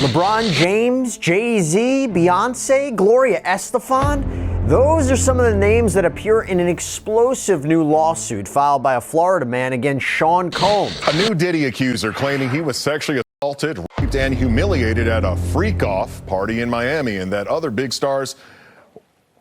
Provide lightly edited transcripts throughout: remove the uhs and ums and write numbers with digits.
LeBron James, Jay-Z, Beyonce, Gloria Estefan. Those are some of the names that appear in an explosive new lawsuit filed by a Florida man against Sean Combs. A new Diddy accuser claiming he was sexually assaulted, raped, and humiliated at a freakoff party in Miami, and that other big stars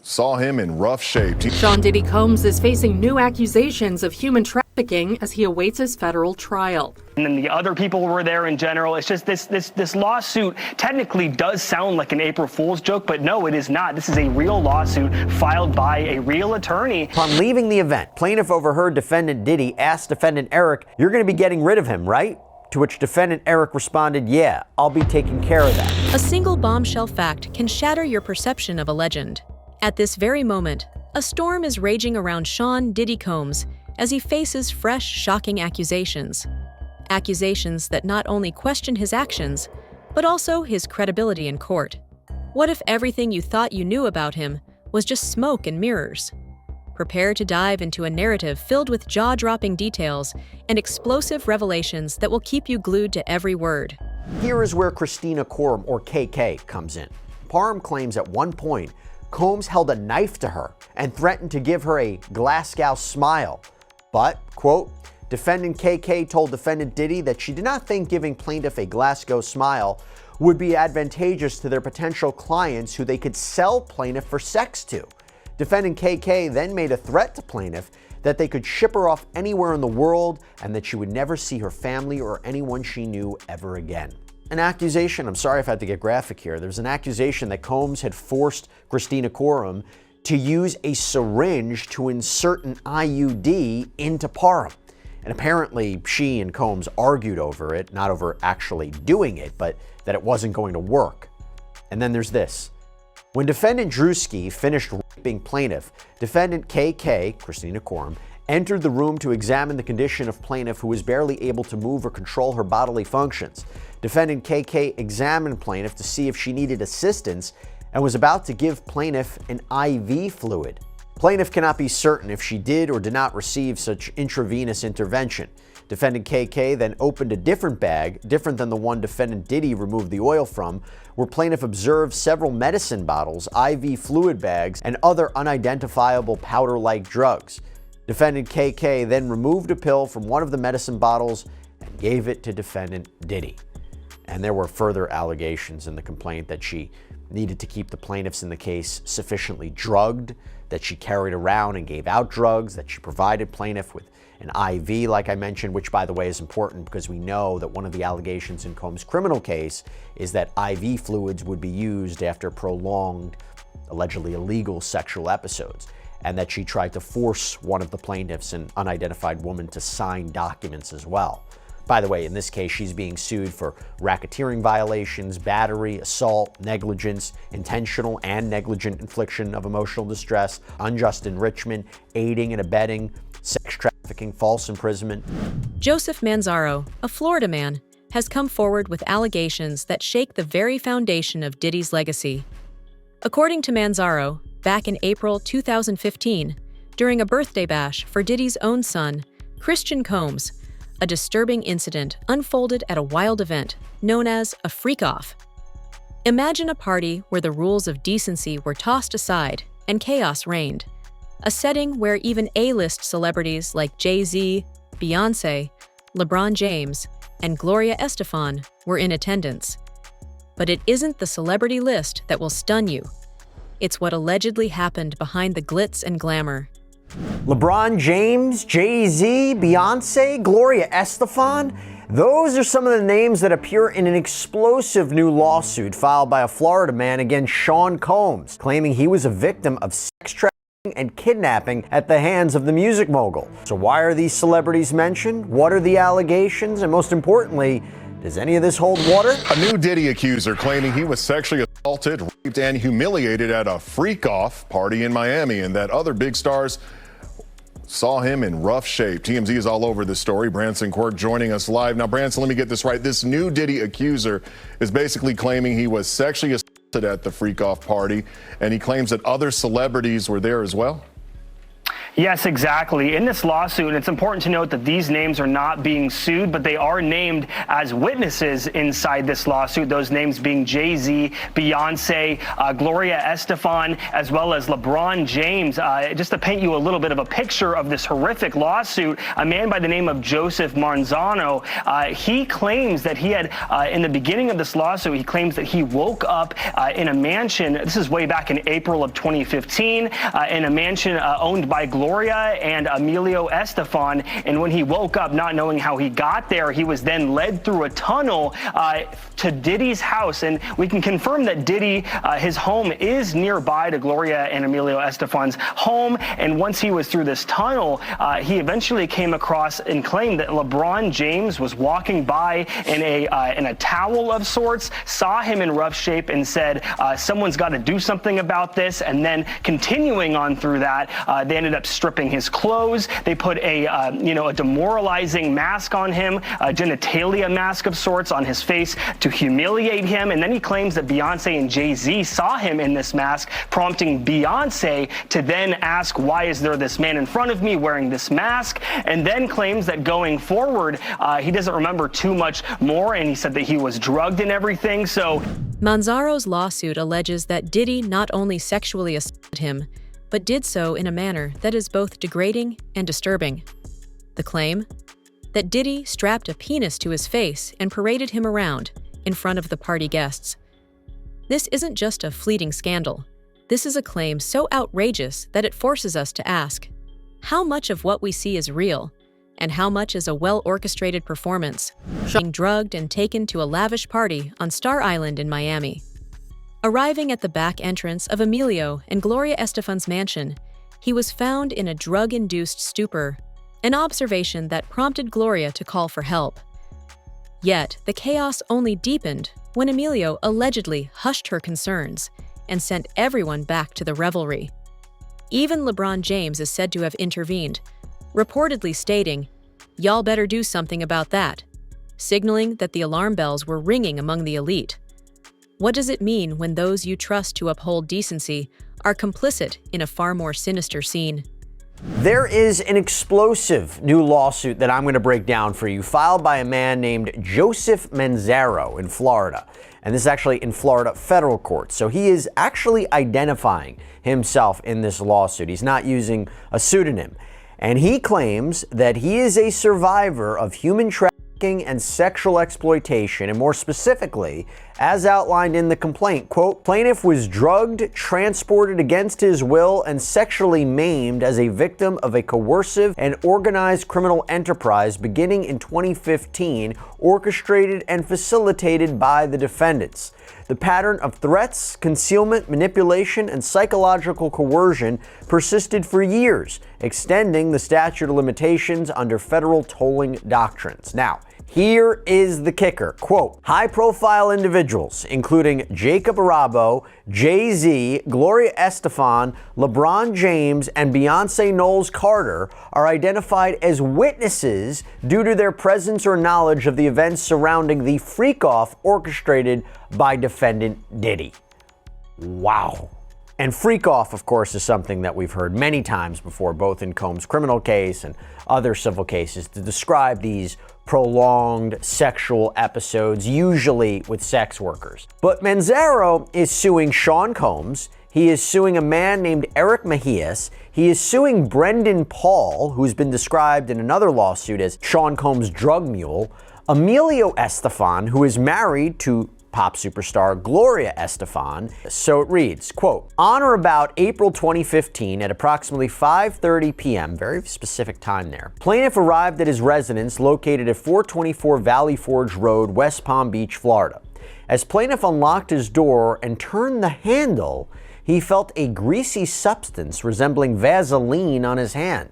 saw him in rough shape. Sean Diddy Combs is facing new accusations of human trafficking as he awaits his federal trial. And then the other people were there in general. It's just this lawsuit technically does sound like an April Fool's joke, but no, it is not. This is a real lawsuit filed by a real attorney. Upon leaving the event, plaintiff overheard defendant Diddy ask defendant Eric, "You're going to be getting rid of him, right?" To which defendant Eric responded, "Yeah, I'll be taking care of that." A single bombshell fact can shatter your perception of a legend. At this very moment, a storm is raging around Sean Diddy Combs as he faces fresh, shocking accusations. Accusations that not only question his actions, but also his credibility in court. What if everything you thought you knew about him was just smoke and mirrors? Prepare to dive into a narrative filled with jaw-dropping details and explosive revelations that will keep you glued to every word. Here is where Christina Coram, or KK, comes in. Parham claims at one point Combs held a knife to her and threatened to give her a Glasgow smile. But, quote, defendant KK told defendant Diddy that she did not think giving plaintiff a Glasgow smile would be advantageous to their potential clients who they could sell plaintiff for sex to. Defendant KK then made a threat to plaintiff that they could ship her off anywhere in the world and that she would never see her family or anyone she knew ever again. An accusation, I'm sorry if I had to get graphic here, there's an accusation that Combs had forced Christina Coram to use a syringe to insert an IUD into Parham. And apparently she and Combs argued over it, not over actually doing it, but that it wasn't going to work. And then there's this. When defendant Drewski finished raping plaintiff, defendant KK, Christina Coram, entered the room to examine the condition of plaintiff who was barely able to move or control her bodily functions. Defendant KK examined plaintiff to see if she needed assistance and was about to give plaintiff an IV fluid. Plaintiff cannot be certain if she did or did not receive such intravenous intervention. Defendant KK then opened a different bag, different than the one defendant Diddy removed the oil from, where plaintiff observed several medicine bottles, IV fluid bags, and other unidentifiable powder-like drugs. Defendant KK then removed a pill from one of the medicine bottles and gave it to defendant Diddy. And there were further allegations in the complaint that she needed to keep the plaintiffs in the case sufficiently drugged, that she carried around and gave out drugs, that she provided plaintiff with an IV, like I mentioned, which, by the way, is important because we know that one of the allegations in Combs' criminal case is that IV fluids would be used after prolonged, allegedly illegal sexual episodes, and that she tried to force one of the plaintiffs, an unidentified woman, to sign documents as well. By the way, in this case, she's being sued for racketeering violations, battery, assault, negligence, intentional and negligent infliction of emotional distress, unjust enrichment, aiding and abetting, sex trafficking, false imprisonment. Joseph Manzaro, a Florida man, has come forward with allegations that shake the very foundation of Diddy's legacy. According to Manzaro, back in April 2015, during a birthday bash for Diddy's own son, Christian Combs, a disturbing incident unfolded at a wild event known as a freakoff. Imagine a party where the rules of decency were tossed aside and chaos reigned. A setting where even A-list celebrities like Jay-Z, Beyonce, LeBron James, and Gloria Estefan were in attendance. But it isn't the celebrity list that will stun you. It's what allegedly happened behind the glitz and glamour. LeBron James, Jay-Z, Beyonce, Gloria Estefan. Those are some of the names that appear in an explosive new lawsuit filed by a Florida man against Sean Combs, claiming he was a victim of sex trafficking and kidnapping at the hands of the music mogul. So why are these celebrities mentioned? What are the allegations? And most importantly, does any of this hold water? A new Diddy accuser claiming he was sexually assaulted, raped, and humiliated at a freakoff party in Miami, and that other big stars saw him in rough shape. TMZ is all over this story. Branson Quirk joining us live. Now, Branson, let me get this right. This new Diddy accuser is basically claiming he was sexually assaulted at the freakoff party, and he claims that other celebrities were there as well. Yes, exactly. In this lawsuit, it's important to note that these names are not being sued, but they are named as witnesses inside this lawsuit, those names being Jay-Z, Beyonce, Gloria Estefan, as well as LeBron James. Just to paint you a little bit of a picture of this horrific lawsuit, a man by the name of Joseph Manzano, he claims that he had, in the beginning of this lawsuit, he claims that he woke up in a mansion, this is way back in April of 2015, in a mansion owned by Gloria and Emilio Estefan, and when he woke up not knowing how he got there, he was then led through a tunnel to Diddy's house, and we can confirm that Diddy, his home is nearby to Gloria and Emilio Estefan's home, and once he was through this tunnel, he eventually came across and claimed that LeBron James was walking by in a towel of sorts, saw him in rough shape, and said, someone's got to do something about this, and then continuing on through that, they ended up stripping his clothes. They put a demoralizing mask on him, a genitalia mask of sorts on his face to humiliate him. And then he claims that Beyonce and Jay-Z saw him in this mask, prompting Beyonce to then ask, why is there this man in front of me wearing this mask? And then claims that going forward, he doesn't remember too much more. And he said that he was drugged and everything. So Manzaro's lawsuit alleges that Diddy not only sexually assaulted him, but did so in a manner that is both degrading and disturbing. The claim? That Diddy strapped a penis to his face and paraded him around in front of the party guests. This isn't just a fleeting scandal. This is a claim so outrageous that it forces us to ask, how much of what we see is real, and how much is a well-orchestrated performance, being drugged and taken to a lavish party on Star Island in Miami? Arriving at the back entrance of Emilio and Gloria Estefan's mansion, he was found in a drug-induced stupor, an observation that prompted Gloria to call for help. Yet, the chaos only deepened when Emilio allegedly hushed her concerns and sent everyone back to the revelry. Even LeBron James is said to have intervened, reportedly stating, "Y'all better do something about that," signaling that the alarm bells were ringing among the elite. What does it mean when those you trust to uphold decency are complicit in a far more sinister scene? There is an explosive new lawsuit that I'm going to break down for you, filed by a man named Joseph Manzaro in Florida. And this is actually in Florida federal court. So he is actually identifying himself in this lawsuit. He's not using a pseudonym. And he claims that he is a survivor of human trafficking and sexual exploitation, and more specifically, as outlined in the complaint, quote, plaintiff was drugged, transported against his will, and sexually maimed as a victim of a coercive and organized criminal enterprise beginning in 2015, orchestrated and facilitated by the defendants. The pattern of threats, concealment, manipulation, and psychological coercion persisted for years, extending the statute of limitations under federal tolling doctrines. Now, here is the kicker, quote, high-profile individuals, including Jacob Arabo, Jay-Z, Gloria Estefan, LeBron James, and Beyonce Knowles Carter, are identified as witnesses due to their presence or knowledge of the events surrounding the freakoff orchestrated by defendant Diddy. Wow. And freakoff, of course, is something that we've heard many times before, both in Combs' criminal case and other civil cases, to describe these prolonged sexual episodes, usually with sex workers. But Manzaro is suing Sean Combs. He is suing a man named Eric Mejias. He is suing Brendan Paul, who's been described in another lawsuit as Sean Combs' drug mule, Emilio Estefan, who is married to pop superstar Gloria Estefan. So it reads, quote, on or about April 2015 at approximately 5:30 p.m., very specific time there, plaintiff arrived at his residence located at 424 Valley Forge Road, West Palm Beach, Florida. As plaintiff unlocked his door and turned the handle, he felt a greasy substance resembling Vaseline on his hand.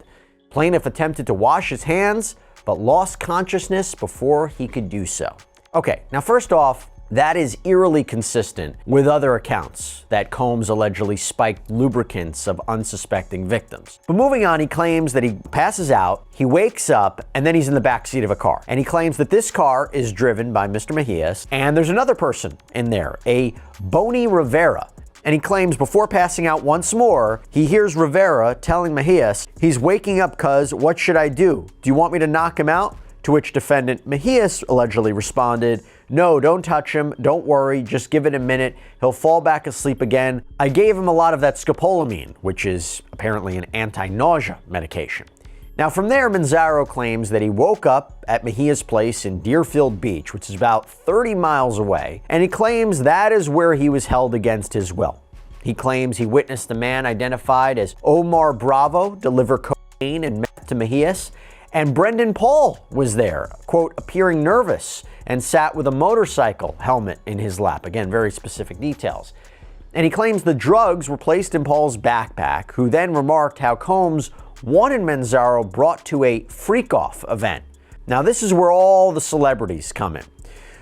Plaintiff attempted to wash his hands, but lost consciousness before he could do so. Okay, now first off, that is eerily consistent with other accounts that Combs allegedly spiked lubricants of unsuspecting victims. But moving on, he claims that he passes out, he wakes up, and then he's in the backseat of a car. And he claims that this car is driven by Mr. Mejias, and there's another person in there, a Bonnie Rivera. And he claims before passing out once more, he hears Rivera telling Mejias, he's waking up cuz, what should I do? Do you want me to knock him out? To which defendant Mejias allegedly responded, no, don't touch him, don't worry, just give it a minute, he'll fall back asleep again. I gave him a lot of that scopolamine, which is apparently an anti-nausea medication. Now from there, Manzaro claims that he woke up at Mejia's place in Deerfield Beach, which is about 30 miles away, and he claims that is where he was held against his will. He claims he witnessed the man identified as Omar Bravo deliver cocaine and meth to Mejias, and Brendan Paul was there, quote, appearing nervous and sat with a motorcycle helmet in his lap. Again, very specific details. And he claims the drugs were placed in Paul's backpack, who then remarked how Combs wanted Manzaro brought to a freakoff event. Now, this is where all the celebrities come in.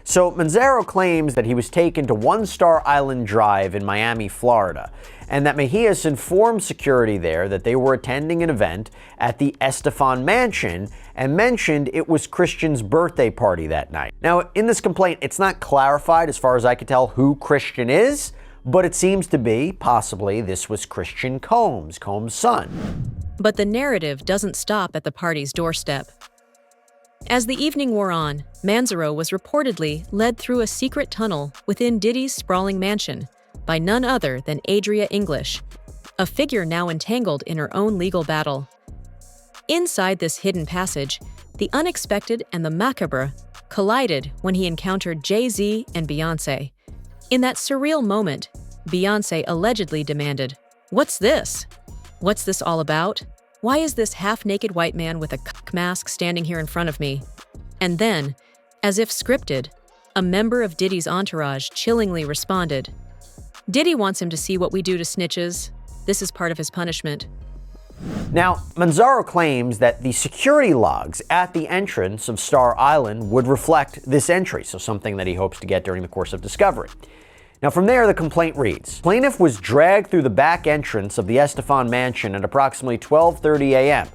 So Manzaro claims that he was taken to One Star Island Drive in Miami, Florida, and that Mejias informed security there that they were attending an event at the Estefan Mansion and mentioned it was Christian's birthday party that night. Now, in this complaint, it's not clarified as far as I could tell who Christian is, but it seems to be possibly this was Christian Combs, Combs' son. But the narrative doesn't stop at the party's doorstep. As the evening wore on, Manzaro was reportedly led through a secret tunnel within Diddy's sprawling mansion by none other than Adria English, a figure now entangled in her own legal battle. Inside this hidden passage, the unexpected and the macabre collided when he encountered Jay-Z and Beyoncé. In that surreal moment, Beyoncé allegedly demanded, "What's this? What's this all about? Why is this half-naked white man with a cuck mask standing here in front of me?" And then, as if scripted, a member of Diddy's entourage chillingly responded, "Diddy wants him to see what we do to snitches. This is part of his punishment." Now, Manzaro claims that the security logs at the entrance of Star Island would reflect this entry, so something that he hopes to get during the course of discovery. Now from there, the complaint reads, plaintiff was dragged through the back entrance of the Estefan Mansion at approximately 12:30 a.m.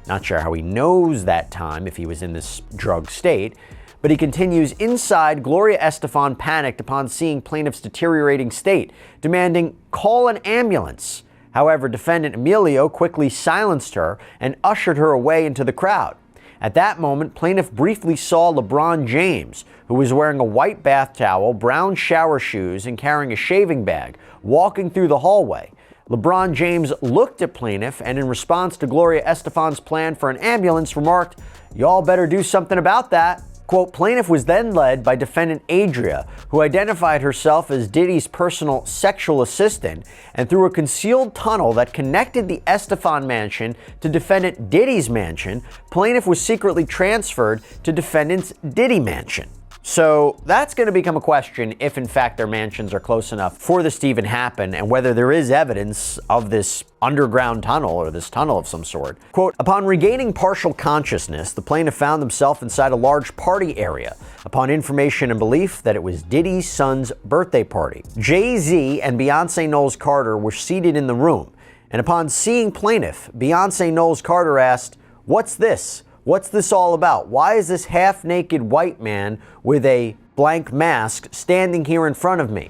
Not sure how he knows that time if he was in this drugged state, but he continues, inside, Gloria Estefan panicked upon seeing plaintiff's deteriorating state, demanding, call an ambulance. However, defendant Emilio quickly silenced her and ushered her away into the crowd. At that moment, plaintiff briefly saw LeBron James, who was wearing a white bath towel, brown shower shoes, and carrying a shaving bag, walking through the hallway. LeBron James looked at plaintiff and in response to Gloria Estefan's plan for an ambulance remarked, "Y'all better do something about that." Quote, plaintiff was then led by defendant Adria, who identified herself as Diddy's personal sexual assistant, and through a concealed tunnel that connected the Estefan mansion to defendant Diddy's mansion, plaintiff was secretly transferred to defendant's Diddy mansion. So that's going to become a question if in fact their mansions are close enough for this to even happen, and whether there is evidence of this underground tunnel or this tunnel of some sort. Quote, upon regaining partial consciousness, the plaintiff found himself inside a large party area upon information and belief that it was Diddy's son's birthday party. Jay-Z and Beyonce Knowles Carter were seated in the room, and upon seeing plaintiff, Beyonce Knowles Carter asked, "What's this? What's this all about? Why is this half-naked white man with a blank mask standing here in front of me?"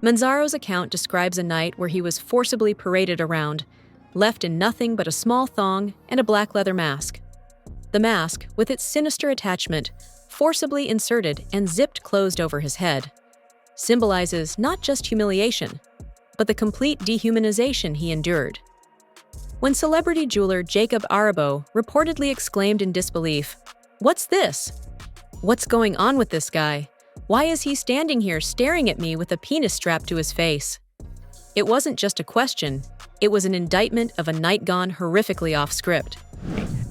Manzaro's account describes a night where he was forcibly paraded around, left in nothing but a small thong and a black leather mask. The mask, with its sinister attachment, forcibly inserted and zipped closed over his head, symbolizes not just humiliation, but the complete dehumanization he endured. When celebrity jeweler Jacob Arabo reportedly exclaimed in disbelief, "What's this? What's going on with this guy? Why is he standing here staring at me with a penis strapped to his face?" It wasn't just a question, it was an indictment of a night gone horrifically off script.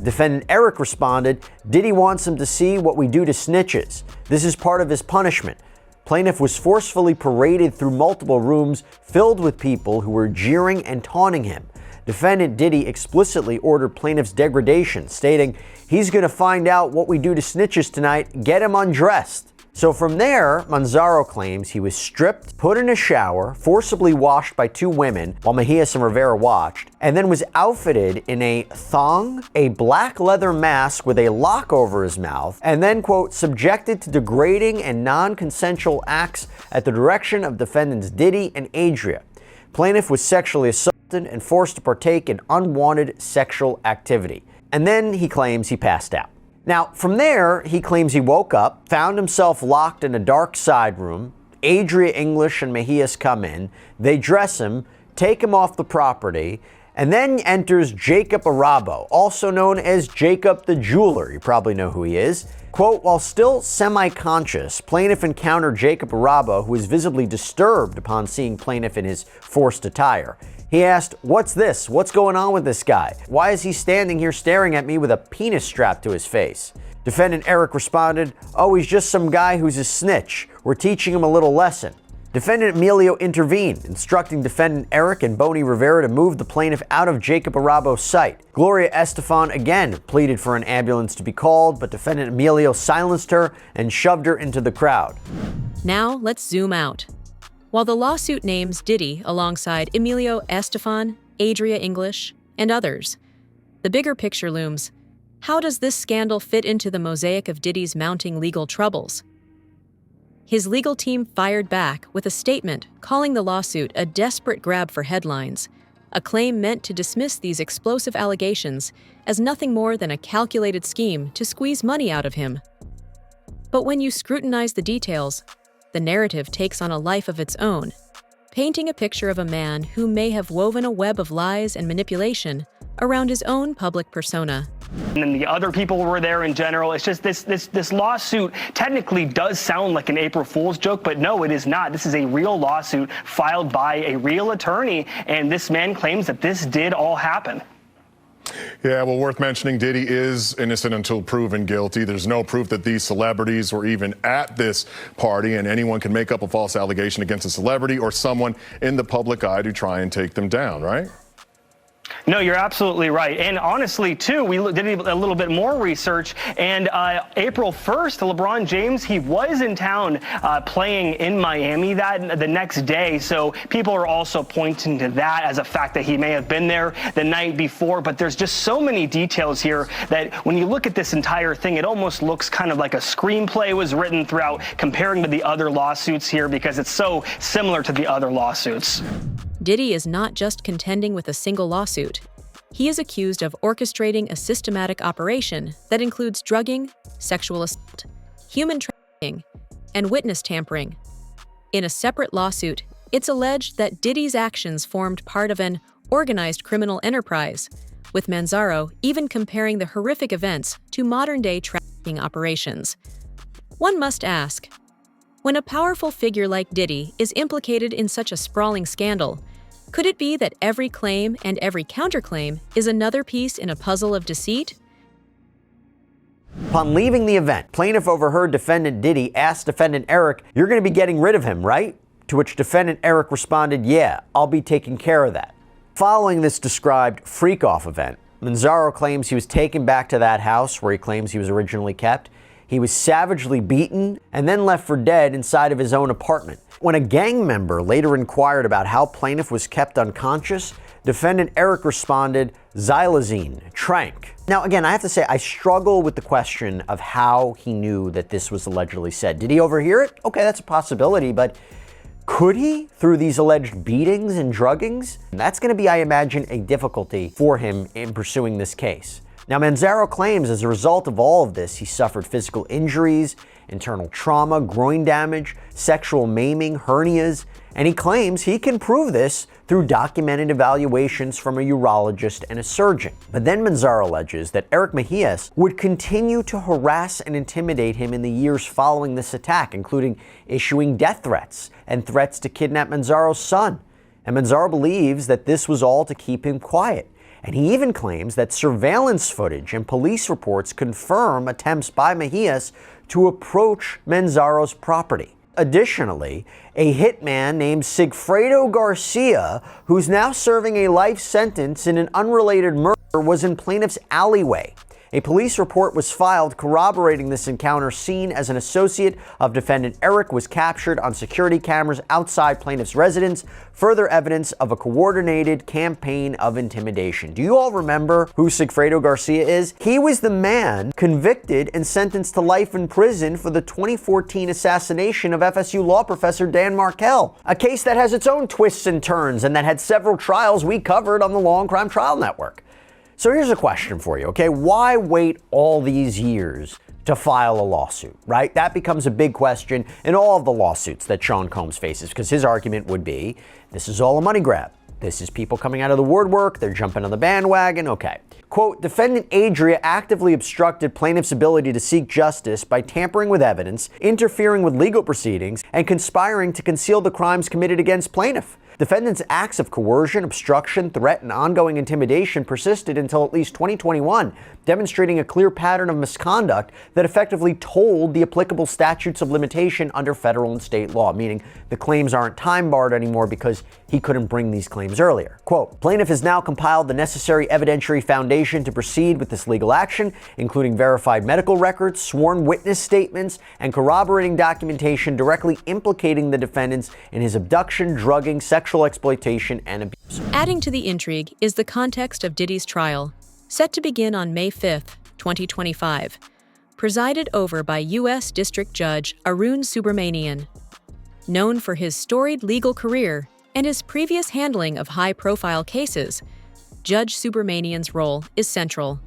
Defendant Eric responded, "Diddy wants him to see what we do to snitches. This is part of his punishment." Plaintiff was forcefully paraded through multiple rooms filled with people who were jeering and taunting him. Defendant Diddy explicitly ordered plaintiff's degradation, stating, "He's going to find out what we do to snitches tonight. Get him undressed." So from there, Manzaro claims he was stripped, put in a shower, forcibly washed by two women while Mejias and Rivera watched, and then was outfitted in a thong, a black leather mask with a lock over his mouth, and then, quote, subjected to degrading and non-consensual acts at the direction of defendants Diddy and Adria. Plaintiff was sexually assaulted and forced to partake in unwanted sexual activity. And then he claims he passed out. Now, from there, he claims he woke up, found himself locked in a dark side room. Adria English and Mejias come in. They dress him, take him off the property, and then enters Jacob Arabo, also known as Jacob the Jeweler. You probably know who he is. Quote, while still semi-conscious, plaintiff encountered Jacob Arabo, who was visibly disturbed upon seeing plaintiff in his forced attire. He asked, "What's this? What's going on with this guy? Why is he standing here staring at me with a penis strapped to his face?" Defendant Eric responded, "Oh, he's just some guy who's a snitch. We're teaching him a little lesson." Defendant Emilio intervened, instructing Defendant Eric and Bonnie Rivera to move the plaintiff out of Jacob Arabo's sight. Gloria Estefan again pleaded for an ambulance to be called, but Defendant Emilio silenced her and shoved her into the crowd. Now let's zoom out. While the lawsuit names Diddy alongside Emilio Estefan, Adria English, and others, the bigger picture looms. How does this scandal fit into the mosaic of Diddy's mounting legal troubles? His legal team fired back with a statement calling the lawsuit a desperate grab for headlines, a claim meant to dismiss these explosive allegations as nothing more than a calculated scheme to squeeze money out of him. But when you scrutinize the details, the narrative takes on a life of its own, painting a picture of a man who may have woven a web of lies and manipulation around his own public persona. And then the other people were there in general. It's just this lawsuit technically does sound like an April Fool's joke, but no, it is not. This is a real lawsuit filed by a real attorney, and this man claims that this did all happen. Yeah, well, worth mentioning, Diddy is innocent until proven guilty. There's no proof that these celebrities were even at this party, and anyone can make up a false allegation against a celebrity or someone in the public eye to try and take them down, right? No, you're absolutely right. And honestly, too, we did a little bit more research. And April 1st, LeBron James, he was in town playing in Miami the next day. So people are also pointing to that as a fact that he may have been there the night before. But there's just so many details here that when you look at this entire thing, it almost looks kind of like a screenplay was written throughout, comparing to the other lawsuits here, because it's so similar to the other lawsuits. Diddy is not just contending with a single lawsuit. He is accused of orchestrating a systematic operation that includes drugging, sexual assault, human trafficking, and witness tampering. In a separate lawsuit, it's alleged that Diddy's actions formed part of an organized criminal enterprise, with Manzaro even comparing the horrific events to modern-day trafficking operations. One must ask, when a powerful figure like Diddy is implicated in such a sprawling scandal, could it be that every claim and every counterclaim is another piece in a puzzle of deceit? Upon leaving the event, plaintiff overheard defendant Diddy ask defendant Eric, "You're going to be getting rid of him, right?" To which defendant Eric responded, "Yeah, I'll be taking care of that." Following this described freak-off event, Manzaro claims he was taken back to that house where he claims he was originally kept. He was savagely beaten and then left for dead inside of his own apartment. When a gang member later inquired about how plaintiff was kept unconscious, defendant Eric responded, "Xylazine, trank." Now, again, I have to say, I struggle with the question of how he knew that this was allegedly said. Did he overhear it? Okay, that's a possibility, but could he, through these alleged beatings and druggings? That's going to be, I imagine, a difficulty for him in pursuing this case. Now, Manzaro claims as a result of all of this, he suffered physical injuries, internal trauma, groin damage, sexual maiming, hernias, and he claims he can prove this through documented evaluations from a urologist and a surgeon. But then Manzaro alleges that Eric Mejias would continue to harass and intimidate him in the years following this attack, including issuing death threats and threats to kidnap Manzaro's son. And Manzaro believes that this was all to keep him quiet. And he even claims that surveillance footage and police reports confirm attempts by Mejias to approach Manzaro's property. Additionally, a hitman named Sigfredo Garcia, who's now serving a life sentence in an unrelated murder, was in plaintiff's alleyway. A police report was filed corroborating this encounter, seen as an associate of defendant Eric was captured on security cameras outside plaintiff's residence, further evidence of a coordinated campaign of intimidation. Do you all remember who Sigfredo Garcia is? He was the man convicted and sentenced to life in prison for the 2014 assassination of FSU law professor Dan Markel, a case that has its own twists and turns and that had several trials we covered on the Law and Crime Trial Network. So here's a question for you, okay? Why wait all these years to file a lawsuit, right? That becomes a big question in all of the lawsuits that Sean Combs faces, because his argument would be, this is all a money grab. This is people coming out of the woodwork, they're jumping on the bandwagon, okay. Quote, defendant Adria actively obstructed plaintiff's ability to seek justice by tampering with evidence, interfering with legal proceedings, and conspiring to conceal the crimes committed against plaintiff. Defendant's acts of coercion, obstruction, threat, and ongoing intimidation persisted until at least 2021, demonstrating a clear pattern of misconduct that effectively told the applicable statutes of limitation under federal and state law, meaning the claims aren't time barred anymore because he couldn't bring these claims earlier. Quote, plaintiff has now compiled the necessary evidentiary foundation to proceed with this legal action, including verified medical records, sworn witness statements, and corroborating documentation directly implicating the defendants in his abduction, drugging, sexual exploitation, and abuse. Adding to the intrigue is the context of Diddy's trial, set to begin on May 5th, 2025, presided over by U.S. District Judge Arun Subramanian. Known for his storied legal career and his previous handling of high-profile cases, Judge Subramanian's role is central.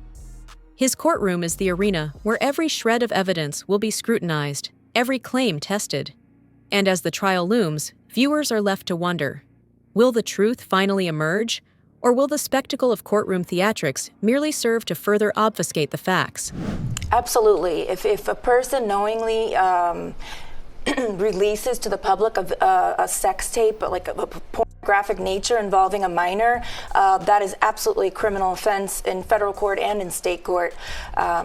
His courtroom is the arena where every shred of evidence will be scrutinized, every claim tested. And as the trial looms, viewers are left to wonder, will the truth finally emerge, or will the spectacle of courtroom theatrics merely serve to further obfuscate the facts? Absolutely. If a person knowingly releases to the public a sex tape, like a pornographic nature involving a minor, that is absolutely a criminal offense in federal court and in state court.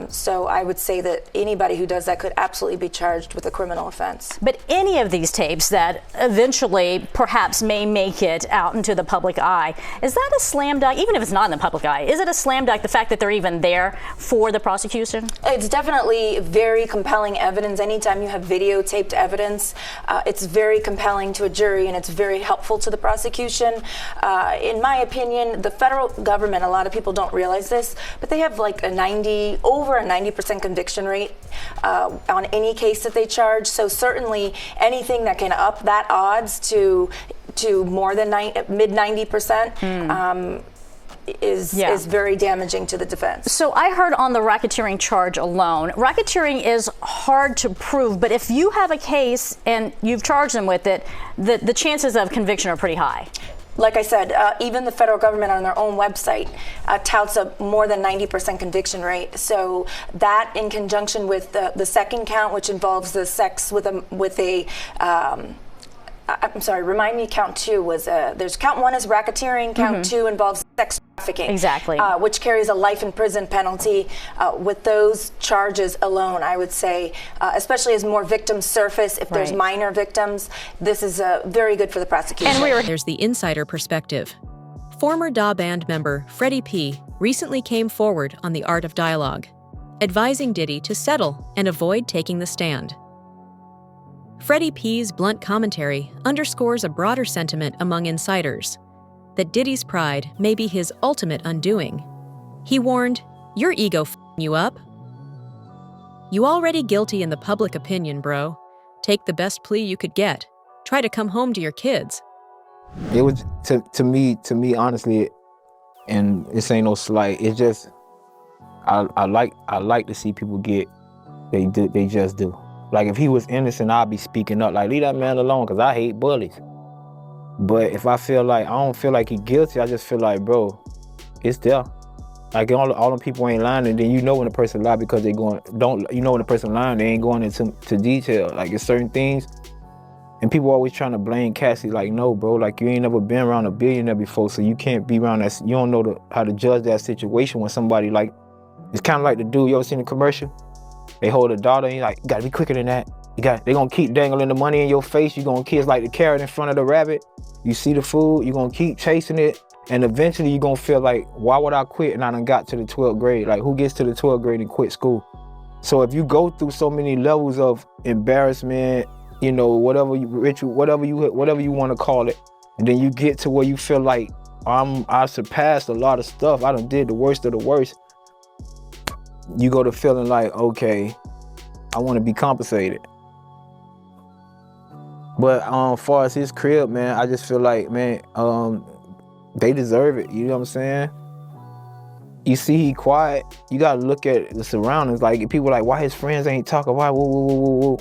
So I would say that anybody who does that could absolutely be charged with a criminal offense. But any of these tapes that eventually perhaps may make it out into the public eye, is that a slam dunk? Even if it's not in the public eye, is it a slam dunk, the fact that they're even there for the prosecution? It's Definitely very compelling evidence. Anytime you have videotaped evidence, it's very compelling to a jury and it's very helpful to the prosecution. In my opinion, the federal government, a lot of people don't realize this, but they have like over a 90% conviction rate on any case that they charge. So certainly anything that can up that odds to more than mid 90%. Is very damaging to the defense. So I heard on the racketeering charge alone, racketeering is hard to prove, but if you have a case and you've charged them with it, the chances of conviction are pretty high. Like I said, even the federal government on their own website touts a more than 90% conviction rate. So that, in conjunction with the second count, which involves the sex with a I'm sorry, remind me, count two was, there's count one is racketeering, count two involves sex trafficking. Exactly. Which carries a life in prison penalty. With those charges alone, I would say, especially as more victims surface, if there's minor victims, this is very good for the prosecution. And there's the insider perspective. Former Da Band member Freddie P. recently came forward on the art of dialogue, advising Diddy to settle and avoid taking the stand. Freddie P's blunt commentary underscores a broader sentiment among insiders, that Diddy's pride may be his ultimate undoing. He warned, "Your ego f***ing you up. You already guilty in the public opinion, bro. Take the best plea you could get. Try to come home to your kids." It was, to me, honestly, and this ain't no slight, it's just, I like to see people get, they just do. Like, if he was innocent, I'd be speaking up, like, leave that man alone, because I hate bullies. But if I don't feel like he's guilty, I just feel like, bro, it's there. Like, all them people ain't lying, and then you know when a person lie because you know when a person lying, they ain't going into detail. Like, it's certain things, and people always trying to blame Cassie, like, no, bro, like, you ain't never been around a billionaire before, so you can't be around that, you don't know how to judge that situation when somebody, like, it's kind of like the dude, you ever seen the commercial? They hold a daughter and you're like, you gotta be quicker than that. They gonna keep dangling the money in your face. You gonna kiss like the carrot in front of the rabbit. You see the food, you gonna keep chasing it. And eventually you're gonna feel like, why would I quit and I done got to the 12th grade? Like, who gets to the 12th grade and quit school? So if you go through so many levels of embarrassment, you know, whatever you want to call it, and then you get to where you feel like I surpassed a lot of stuff. I done did the worst of the worst. You go to feeling like, okay, I want to be compensated. But as far as his crib, man, I just feel like, man, they deserve it. You know what I'm saying? You see he quiet, you gotta look at the surroundings. Like, people like, why his friends ain't talking? Why? Woo.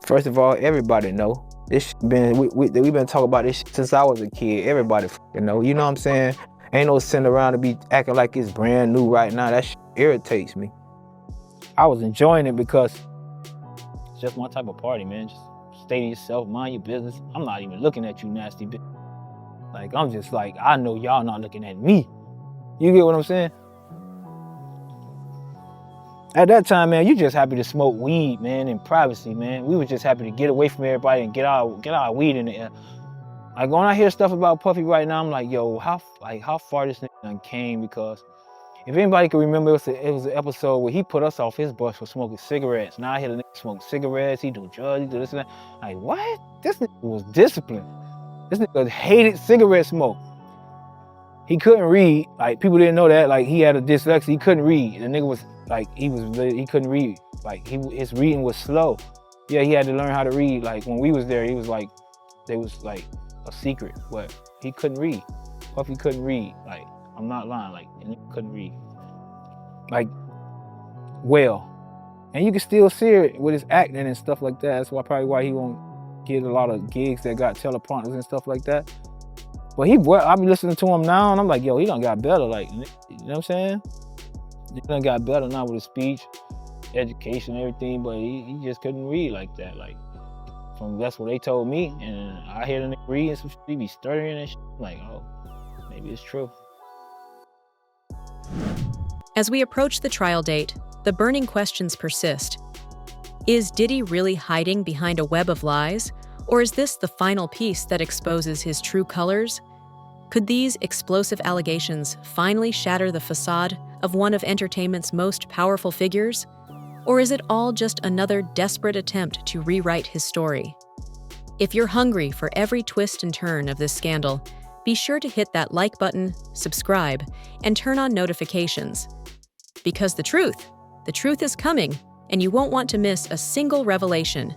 First of all, everybody know. This we've been talking about this since I was a kid. Everybody know. You know what I'm saying? Ain't no sitting around to be acting like it's brand new right now. That irritates me. I was enjoying it because it's just my type of party, man. Just stay to yourself, mind your business. I'm not even looking at you nasty bitch. Like, I'm just like, I know y'all not looking at me. You get what I'm saying? At that time, man, you just happy to smoke weed, man, in privacy, man. We were just happy to get away from everybody and get our weed in the air. Like, when I hear stuff about Puffy right now, I'm like, yo, how far this nigga done came? Because if anybody can remember, it was an episode where he put us off his bus for smoking cigarettes. Now I hear the nigga smoke cigarettes, he do drugs, he do this and that. Like, what? This nigga was disciplined. This nigga hated cigarette smoke. He couldn't read. Like, people didn't know that. Like, he had a dyslexia. He couldn't read. The nigga was like, he couldn't read. Like, his reading was slow. Yeah, he had to learn how to read. Like, when we was there, he was like, they was like a secret, but he couldn't read. Puffy couldn't read. Like, I'm not lying. Like, the nigga couldn't read. Like, well. And you can still see it with his acting and stuff like that. That's probably why he won't get a lot of gigs that got teleprompters and stuff like that. But I be listening to him now, and I'm like, yo, he done got better. Like, you know what I'm saying? He done got better now with his speech, education, everything. But he just couldn't read like that. Like, that's what they told me. And I hear the nigga reading some shit, he be stuttering and shit. I'm like, oh, maybe it's true. As we approach the trial date, the burning questions persist. Is Diddy really hiding behind a web of lies? Or is this the final piece that exposes his true colors? Could these explosive allegations finally shatter the facade of one of entertainment's most powerful figures? Or is it all just another desperate attempt to rewrite his story? If you're hungry for every twist and turn of this scandal, be sure to hit that like button, subscribe, and turn on notifications. Because the truth is coming, and you won't want to miss a single revelation.